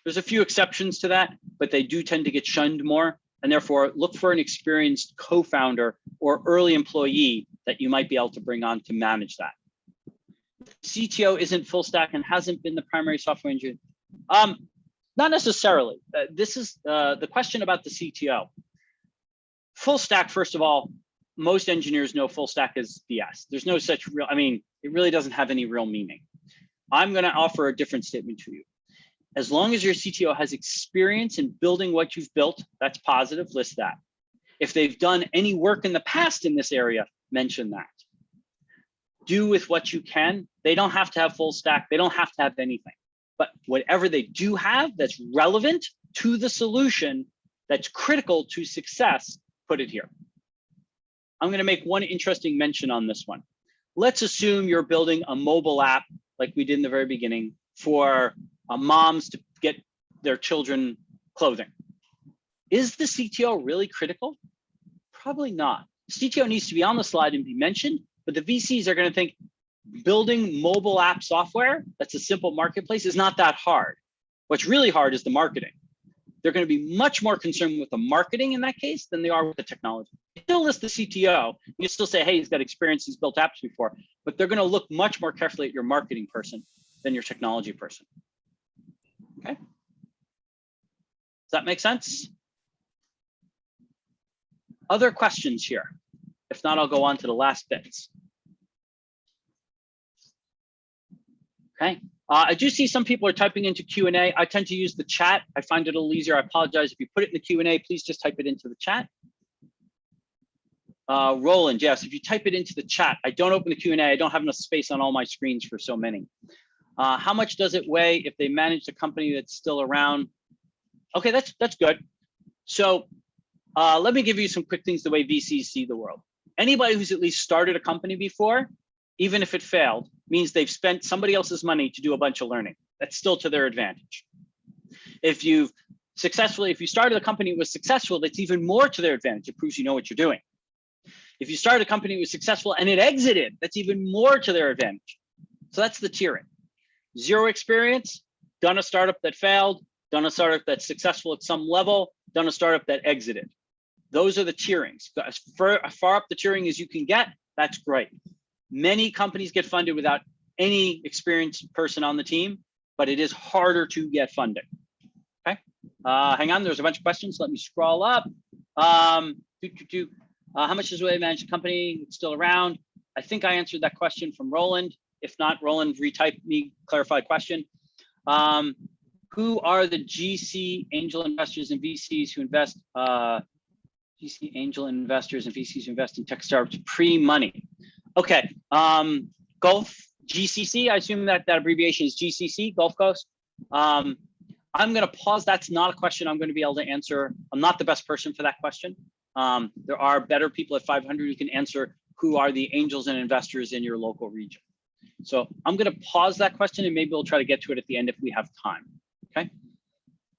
There's a few exceptions to that, but they do tend to get shunned more, and therefore look for an experienced co-founder or early employee that you might be able to bring on to manage that. CTO isn't full stack and hasn't been the primary software engineer. Not necessarily. This is the question about the CTO. Full stack, first of all, most engineers know full stack is BS. There's no such real, it really doesn't have any real meaning. I'm going to offer a different statement to you. As long as your CTO has experience in building what you've built, that's positive, list that. If they've done any work in the past in this area, mention that. Do with what you can. They don't have to have full stack. They don't have to have anything. But whatever they do have that's relevant to the solution, that's critical to success, put it here. I'm going to make one interesting mention on this one. Let's assume you're building a mobile app like we did in the very beginning for moms to get their children clothing. Is the CTO really critical? Probably not. CTO needs to be on the slide and be mentioned, but the VCs are going to think building mobile app software that's a simple marketplace is not that hard. What's really hard is the marketing. They're going to be much more concerned with the marketing in that case than they are with the technology. You still list the CTO, you still say, hey, he's got experience, he's built apps before, but they're going to look much more carefully at your marketing person than your technology person. Okay? Does that make sense? Other questions here? If not, I'll go on to the last bits. Okay. I do see some people are typing into Q&A. I tend to use the chat. I find it a little easier. I apologize if you put it in the Q&A, please just type it into the chat. Roland, yes, if you type it into the chat, I don't open the Q&A. I don't have enough space on all my screens for so many. How much does it weigh if they manage a company that's still around? Okay, that's good. So let me give you some quick things the way VCs see the world. Anybody who's at least started a company before, even if it failed, means they've spent somebody else's money to do a bunch of learning. that's still to their advantage. If you started a company that was successful, that's even more to their advantage. It proves you know what you're doing. If you started a company that was successful and it exited, that's even more to their advantage. So that's the tiering. Zero experience, done a startup that failed, done a startup that's successful at some level, done a startup that exited. Those are the tierings. As far up the tiering as you can get, that's great. Many companies get funded without any experienced person on the team, but it is harder to get funding. Okay, hang on, there's a bunch of questions. Let me scroll up. How much does William manage the company? It's still around. I think I answered that question from Roland. If not, Roland, retype me, clarified question. Who are the GC angel investors and VCs who invest, GC angel investors and VCs who invest in tech startups pre-money? Okay, Gulf, GCC, I assume that abbreviation is GCC, Gulf Coast. I'm gonna pause. That's not a question I'm gonna be able to answer. I'm not the best person for that question. There are better people at 500 who can answer who are the angels and investors in your local region. So I'm gonna pause that question and maybe we'll try to get to it at the end if we have time, okay?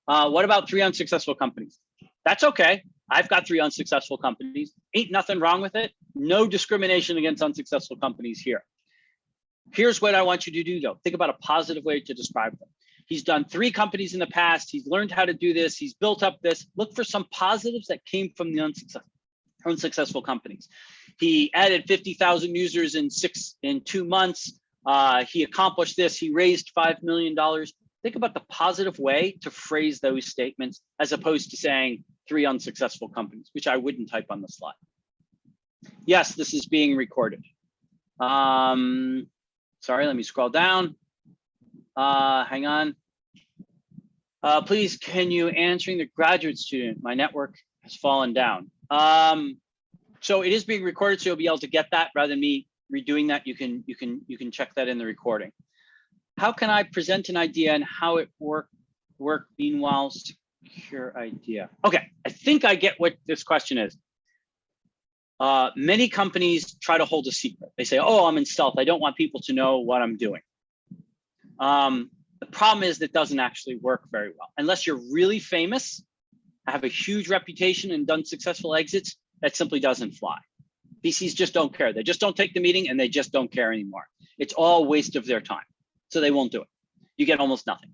What about 3 unsuccessful companies? That's okay. I've got 3 unsuccessful companies. Ain't nothing wrong with it. No discrimination against unsuccessful companies here. Here's what I want you to do though. Think about a positive way to describe them. He's done 3 companies in the past. He's learned how to do this. He's built up this. Look for some positives that came from the unsuccessful companies. He added 50,000 users in 2 months. He accomplished this. He raised $5 million. Think about the positive way to phrase those statements as opposed to saying 3 unsuccessful companies, which I wouldn't type on the slide. Yes, this is being recorded. Sorry, let me scroll down. Hang on. Please, can you answering the graduate student? My network has fallen down. So it is being recorded, so you'll be able to get that rather than me redoing that. You can check that in the recording. How can I present an idea and how it work meanwhile secure idea? Okay, I think I get what this question is. Many companies try to hold a secret. They say, oh, I'm in stealth. I don't want people to know what I'm doing. The problem is that doesn't actually work very well. Unless you're really famous, have a huge reputation and done successful exits, that simply doesn't fly. VCs just don't care. They just don't take the meeting and they just don't care anymore. It's all a waste of their time. So they won't do it. You get almost nothing.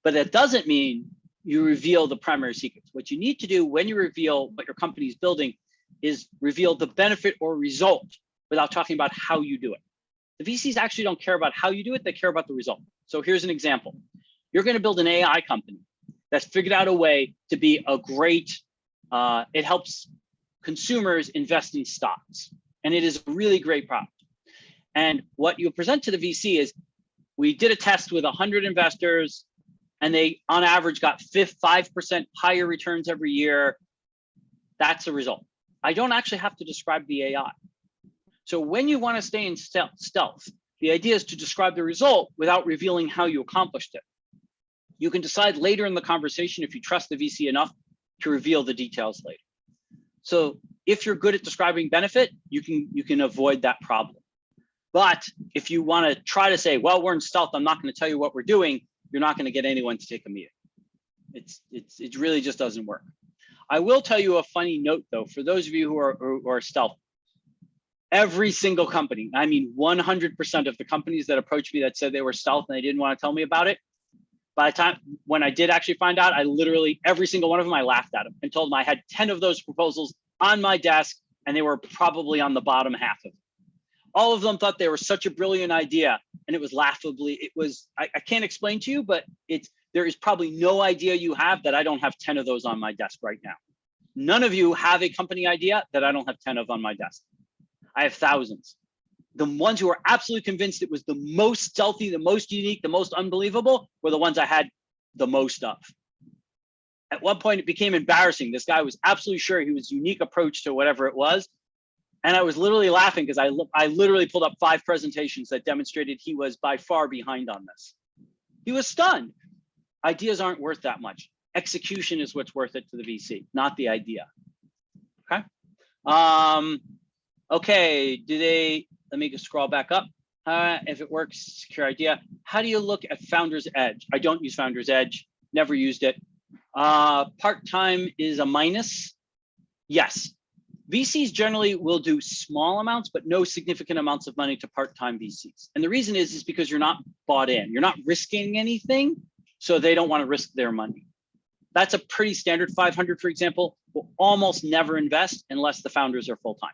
But that doesn't mean you reveal the primary secrets. What you need to do when you reveal what your company is building is reveal the benefit or result without talking about how you do it. The VCs actually don't care about how you do it. They care about the result. So here's an example. You're going to build an AI company that's figured out a way to be a great, it helps consumers invest in stocks. And it is a really great product. And what you present to the VC is, we did a test with 100 investors and they on average got 5% higher returns every year. That's the result. I don't actually have to describe the AI. So when you want to stay in stealth, the idea is to describe the result without revealing how you accomplished it. You can decide later in the conversation if you trust the VC enough to reveal the details later. So if you're good at describing benefit, you can avoid that problem. But if you want to try to say, well, we're in stealth, I'm not going to tell you what we're doing, you're not going to get anyone to take a meeting. It really just doesn't work. I will tell you a funny note though, for those of you who are stealth. Every single company, I mean 100% of the companies that approached me that said they were stealth and they didn't want to tell me about it, by the time when I did actually find out, I literally, every single one of them, I laughed at them and told them I had 10 of those proposals on my desk and they were probably on the bottom half of it. All of them thought they were such a brilliant idea and it was laughably, I can't explain to you, but there is probably no idea you have that I don't have 10 of those on my desk right now. None of you have a company idea that I don't have 10 of on my desk. I have thousands. The ones who are absolutely convinced it was the most stealthy, the most unique, the most unbelievable were the ones I had the most of. At one point, it became embarrassing. This guy was absolutely sure he was unique approach to whatever it was. And I was literally laughing because I literally pulled up 5 presentations that demonstrated he was by far behind on this. He was stunned. Ideas aren't worth that much. Execution is what's worth it to the VC, not the idea. Okay. Okay, let me just scroll back up. If it works, secure idea. How do you look at Founder's Edge? I don't use Founder's Edge, never used it. Part-time is a minus. Yes. VCs generally will do small amounts, but no significant amounts of money to part-time VCs. And the reason is because you're not bought in. You're not risking anything, so they don't want to risk their money. That's a pretty standard 500, for example, will almost never invest unless the founders are full-time.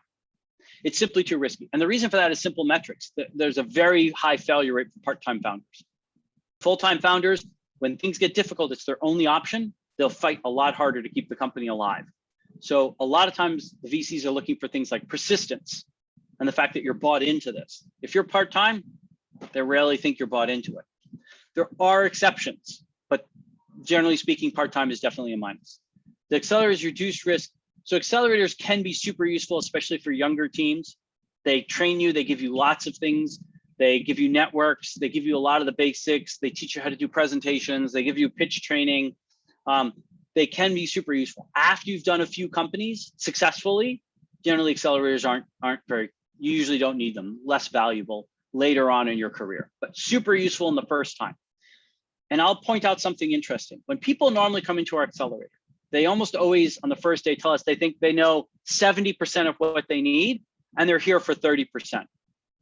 It's simply too risky. And the reason for that is simple metrics. There's a very high failure rate for part-time founders. Full-time founders, when things get difficult, it's their only option. They'll fight a lot harder to keep the company alive. So a lot of times the VCs are looking for things like persistence and the fact that you're bought into this. If you're part-time, they rarely think you're bought into it. There are exceptions, but generally speaking, part-time is definitely a minus. The accelerators reduce risk. So accelerators can be super useful, especially for younger teams. They train you, they give you lots of things. They give you networks, they give you a lot of the basics. They teach you how to do presentations. They give you pitch training. They can be super useful. After you've done a few companies successfully, generally accelerators aren't very, you usually don't need them, less valuable later on in your career, but super useful in the first time. And I'll point out something interesting. When people normally come into our accelerator, they almost always on the first day tell us they think they know 70% of what they need, and they're here for 30%.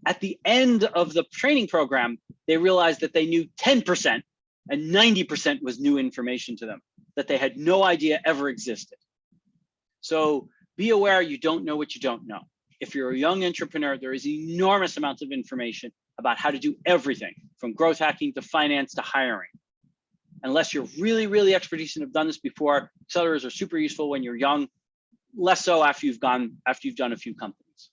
At the end of the training program, they realized that they knew 10% and 90% was new information to them that they had no idea ever existed. So be aware you don't know what you don't know. If you're a young entrepreneur, there is enormous amounts of information about how to do everything from growth hacking to finance to hiring. Unless you're really, really expertise and have done this before, accelerators are super useful when you're young, less so after you've done a few companies.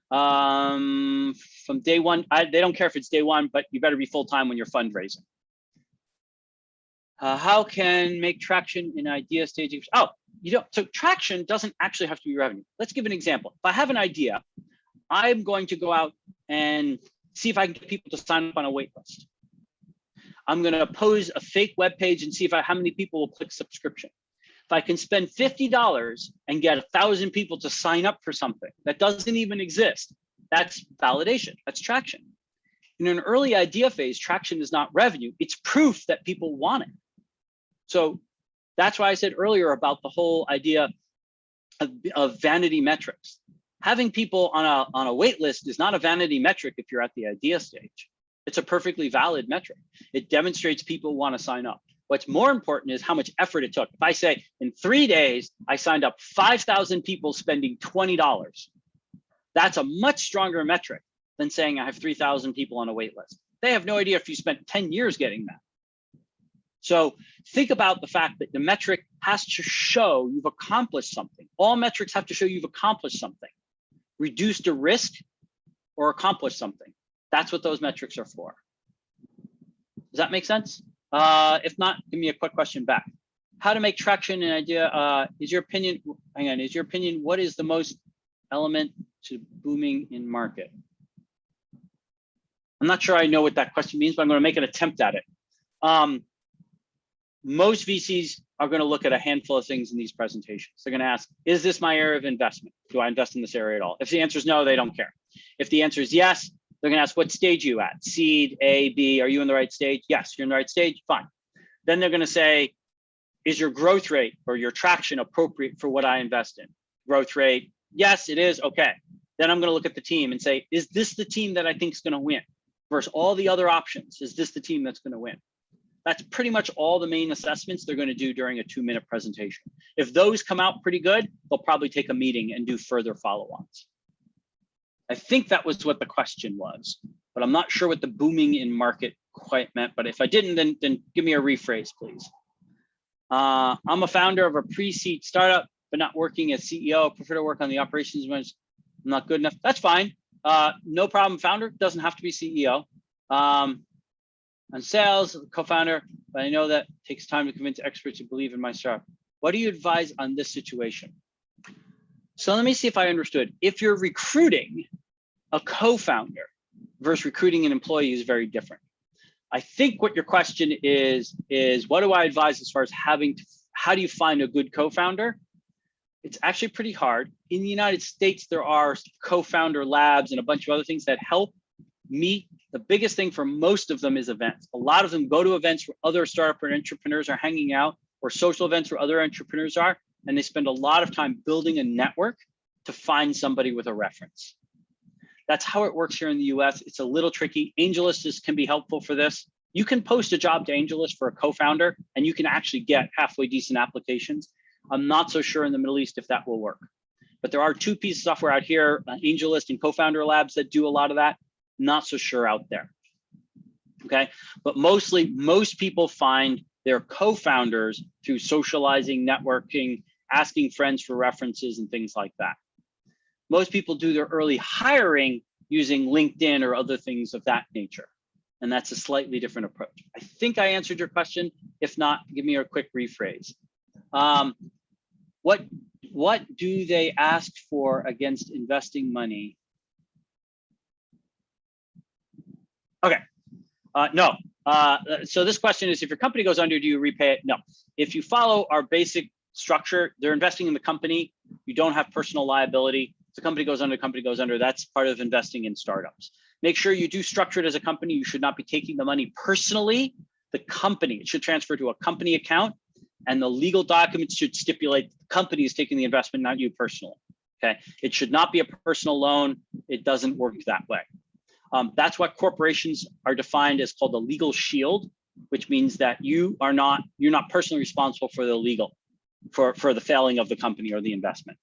From day one, they don't care if it's day one, but you better be full-time when you're fundraising. How can make traction in idea stage? Oh, so traction doesn't actually have to be revenue. Let's give an example. If I have an idea, I'm going to go out and see if I can get people to sign up on a wait list. I'm going to pose a fake web page and see how many people will click subscription. If I can spend $50 and get 1,000 people to sign up for something that doesn't even exist, that's validation, that's traction. In an early idea phase, traction is not revenue, it's proof that people want it. So that's why I said earlier about the whole idea of vanity metrics. Having people on a wait list is not a vanity metric if you're at the idea stage. It's a perfectly valid metric. It demonstrates people want to sign up. What's more important is how much effort it took. If I say in 3 days, I signed up 5,000 people spending $20, that's a much stronger metric than saying I have 3,000 people on a wait list. They have no idea if you spent 10 years getting that. So think about the fact that the metric has to show you've accomplished something. All metrics have to show you've accomplished something, reduced a risk or accomplished something. That's what those metrics are for. Does that make sense? If not, give me a quick question back. How to make traction and idea, is your opinion, what is the most element to booming in market? I'm not sure I know what that question means, but I'm going to make an attempt at it. Most VCs are going to look at a handful of things in these presentations. They're going to ask, is this my area of investment? Do I invest in this area at all? If the answer is no, they don't care. If the answer is yes, they're going to ask, what stage are you at? Seed, A, B, are you in the right stage? Yes, you're in the right stage, fine. Then they're going to say, is your growth rate or your traction appropriate for what I invest in? Growth rate, yes, it is, okay. Then I'm going to look at the team and say, is this the team that I think is going to win? Versus all the other options, is this the team that's going to win? That's pretty much all the main assessments they're going to do during a 2-minute presentation. If those come out pretty good, they'll probably take a meeting and do further follow-ons. I think that was what the question was, but I'm not sure what the booming in market quite meant. But if I didn't, then give me a rephrase, please. I'm a founder of a pre-seed startup, but not working as CEO. I prefer to work on the operations when I'm not good enough. That's fine. No problem. Founder doesn't have to be CEO. On sales, co-founder, but I know that takes time to convince experts to believe in my startup. What do you advise on this situation? So let me see if I understood. If you're recruiting a co-founder versus recruiting an employee is very different. I think what your question is what do I advise as far as how do you find a good co-founder? It's actually pretty hard. In the United States, there are co-founder labs and a bunch of other things that help. meet. The biggest thing for most of them is events. A lot of them go to events where other startup or entrepreneurs are hanging out, or social events where other entrepreneurs are, and they spend a lot of time building a network to find somebody with a reference. That's how it works here in the US. It's a little tricky. AngelList can be helpful for this. You can post a job to AngelList for a co-founder, and you can actually get halfway decent applications. I'm not so sure in the Middle East if that will work. But there are two pieces of software out here, AngelList and Co-Founder Labs, that do a lot of that. Not so sure out there. Okay, but mostly, most people find their co-founders through socializing, networking, asking friends for references and things like that. Most people do their early hiring using LinkedIn or other things of that nature. And that's a slightly different approach. I think I answered your question. If not, give me a quick rephrase. What do they ask for against investing money? Okay, no. So this question is, if your company goes under, do you repay it? No. If you follow our basic structure, they're investing in the company. You don't have personal liability. If the company goes under, that's part of investing in startups. Make sure you do structure it as a company. You should not be taking the money personally. The company, it should transfer to a company account, and the legal documents should stipulate the company is taking the investment, not you personally. Okay, it should not be a personal loan. It doesn't work that way. That's what corporations are defined as, called a legal shield, which means that you're not personally responsible for the legal, for the failing of the company or the investment.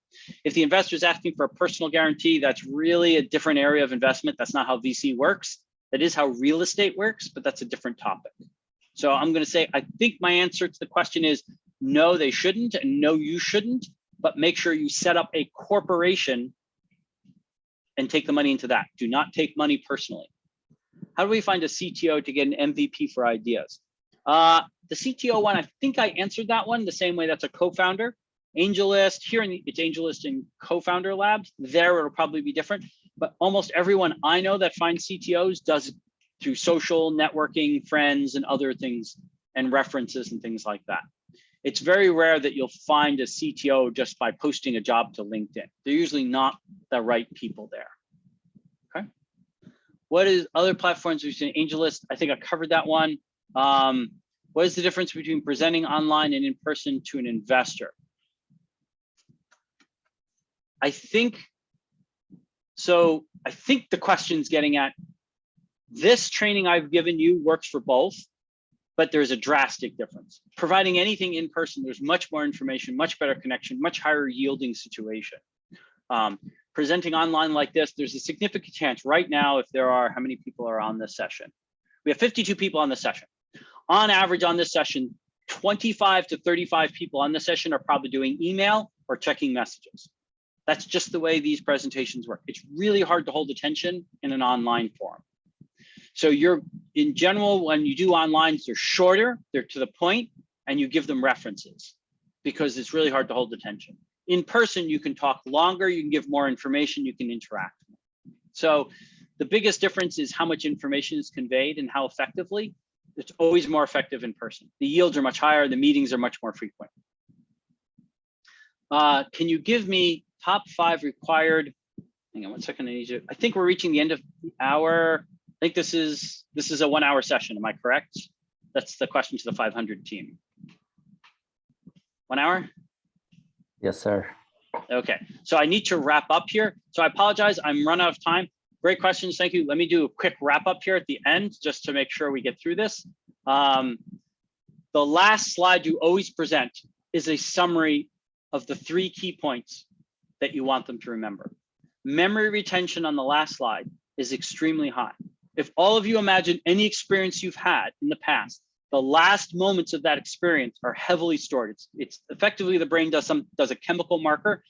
If the investor is asking for a personal guarantee, that's really a different area of investment. That's not how VC works. That is how real estate works, but that's a different topic. So I'm going to say, I think my answer to the question is no, they shouldn't, and no, you shouldn't, but make sure you set up a corporation and take the money into that. Do not take money personally. How do we find a CTO to get an MVP for ideas? The CTO one, I think I answered that one the same way. That's a co-founder. AngelList, here it's AngelList and Co-Founder Labs. There it'll probably be different, but almost everyone I know that finds CTOs does it through social networking, friends, and other things, and references and things like that. It's very rare that you'll find a CTO just by posting a job to LinkedIn. They're usually not the right people there. Okay. What is other platforms we've seen? AngelList, I think I covered that one. What is the difference between presenting online and in person to an investor? I think the question's getting at, this training I've given you works for both, but there's a drastic difference. Providing anything in person, there's much more information, much better connection, much higher yielding situation. Presenting online like this, there's a significant chance right now, if there are, how many people are on this session? We have 52 people on this session. On average on this session, 25 to 35 people on this session are probably doing email or checking messages. That's just the way these presentations work. It's really hard to hold attention in an online forum. So in general, when you do online, they're shorter, they're to the point, and you give them references because it's really hard to hold attention. In person, you can talk longer, you can give more information, you can interact. So the biggest difference is how much information is conveyed and how effectively. It's always more effective in person. The yields are much higher, the meetings are much more frequent. Can you give me top 5 required? Hang on one second, I think we're reaching the end of the hour. I think this is a 1 hour session, am I correct? That's the question to the 500 team. 1 hour? Yes, sir. Okay, so I need to wrap up here. So I apologize, I'm run out of time. Great questions, thank you. Let me do a quick wrap up here at the end, just to make sure we get through this. The last slide you always present is a summary of the 3 key points that you want them to remember. Memory retention on the last slide is extremely high. If all of you imagine any experience you've had in the past, the last moments of that experience are heavily stored. It's effectively the brain does a chemical marker.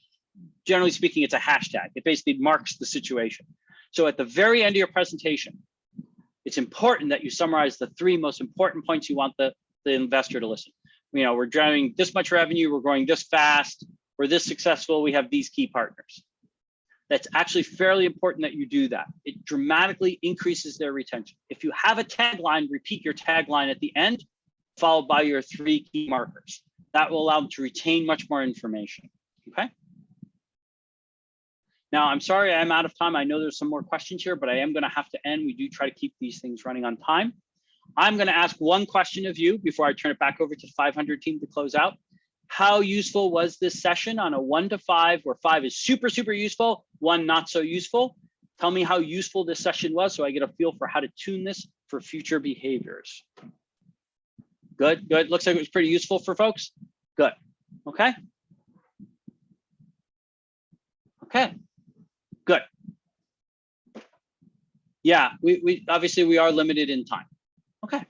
Generally speaking, it's a hashtag. It basically marks the situation. So at the very end of your presentation, it's important that you summarize the 3 most important points you want the investor to listen. You know, we're driving this much revenue, we're growing this fast, we're this successful, we have these key partners. That's actually fairly important that you do that. It dramatically increases their retention. If you have a tagline, repeat your tagline at the end, followed by your 3 key markers. That will allow them to retain much more information, okay? Now, I'm sorry I'm out of time. I know there's some more questions here, but I am going to have to end. We do try to keep these things running on time. I'm going to ask one question of you before I turn it back over to the 500 team to close out. How useful was this session on a 1 to 5, where 5 is super, super useful, 1 not so useful? Tell me how useful this session was so I get a feel for how to tune this for future behaviors. Good, good. Looks like it was pretty useful for folks. Good. Okay. Okay. Good. Yeah, we obviously we are limited in time. Okay.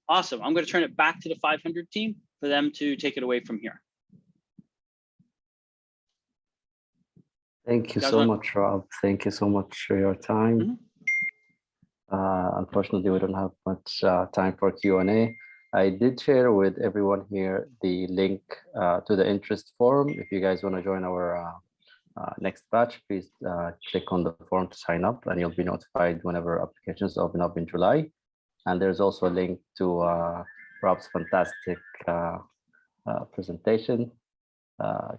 Awesome. I'm going to turn it back to the 500 team for them to take it away from here. Thank you so much, Rob. Thank you so much for your time. Unfortunately, we don't have much time for Q&A. I did share with everyone here the link to the interest forum. If you guys want to join our next batch, please click on the form to sign up, and you'll be notified whenever applications open up in July. And there's also a link to Rob's fantastic presentation.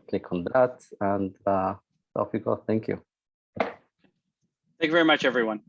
Click on that, and off you go. Thank you. Thank you very much, everyone.